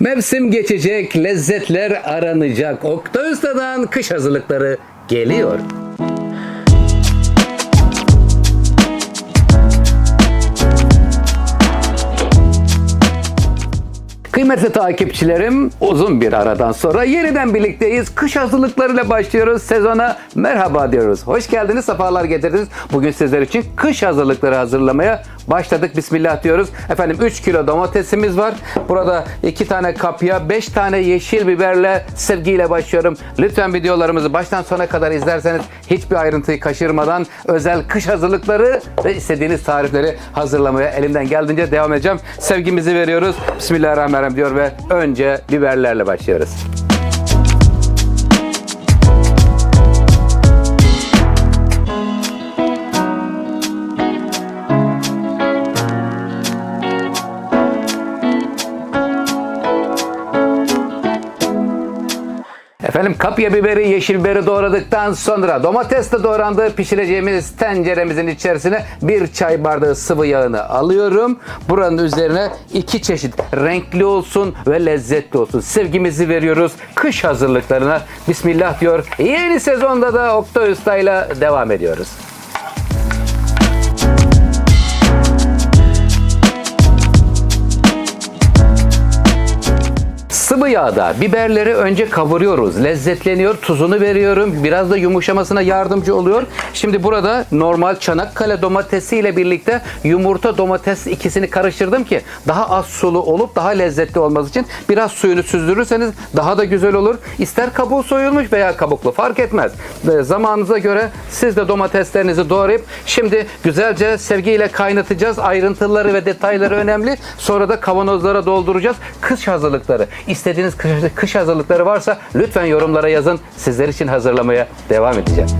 Mevsim geçecek, lezzetler aranacak. Oktay Usta'dan kış hazırlıkları geliyor. Kıymetli takipçilerim, uzun bir aradan sonra yeniden birlikteyiz. Kış hazırlıklarıyla başlıyoruz. Sezona merhaba diyoruz. Hoş geldiniz, sefalar getirdiniz. Bugün sizler için kış hazırlıkları hazırlamaya başladık. Bismillah diyoruz. Efendim 3 kilo domatesimiz var. Burada 2 tane kapya, 5 tane yeşil biberle sevgiyle başlıyorum. Lütfen videolarımızı baştan sona kadar izlerseniz hiçbir ayrıntıyı kaçırmadan özel kış hazırlıkları ve istediğiniz tarifleri hazırlamaya elimden geldiğince devam edeceğim. Sevgimizi veriyoruz. Bismillahirrahmanirrahim diyor ve önce biberlerle başlıyoruz. Efendim kapya biberi, yeşil biberi doğradıktan sonra domates de doğrandı. Pişireceğimiz tenceremizin içerisine bir çay bardağı sıvı yağını alıyorum. Buranın üzerine 2 çeşit renkli olsun ve lezzetli olsun. Sevgimizi veriyoruz kış hazırlıklarına. Bismillah diyor. Yeni sezonda da Oktay Usta ile devam ediyoruz. Sıvı yağda biberleri önce kavuruyoruz. Lezzetleniyor. Tuzunu veriyorum. Biraz da yumuşamasına yardımcı oluyor. Şimdi burada normal Çanakkale domatesi ile birlikte yumurta domates ikisini karıştırdım ki daha az sulu olup daha lezzetli olması için biraz suyunu süzdürürseniz daha da güzel olur. İster kabuğu soyulmuş veya kabuklu fark etmez. Zamanınıza göre siz de domateslerinizi doğrayıp şimdi güzelce sevgiyle kaynatacağız. Ayrıntıları ve detayları önemli. Sonra da kavanozlara dolduracağız. Kış hazırlıkları. İstediğiniz kış hazırlıkları varsa lütfen yorumlara yazın. Sizler için hazırlamaya devam edeceğim.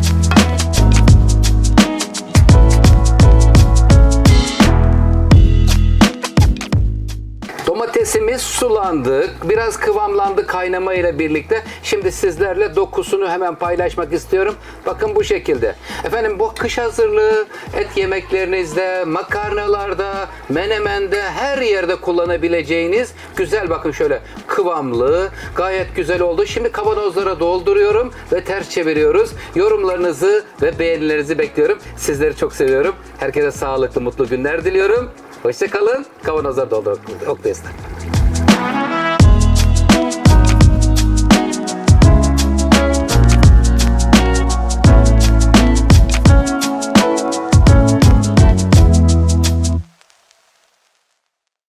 Domatesimiz sulandı, biraz kıvamlandı kaynama ile birlikte. Şimdi sizlerle dokusunu hemen paylaşmak istiyorum. Bakın bu şekilde. Efendim bu kış hazırlığı et yemeklerinizde, makarnalarda, menemende her yerde kullanabileceğiniz güzel bakın şöyle kıvamlı, gayet güzel oldu. Şimdi kavanozlara dolduruyorum ve ters çeviriyoruz. Yorumlarınızı ve beğenilerinizi bekliyorum. Sizleri çok seviyorum. Herkese sağlıklı, mutlu günler diliyorum. Hoşça kalın. Kavanozlara doldurun. Oktay Usta.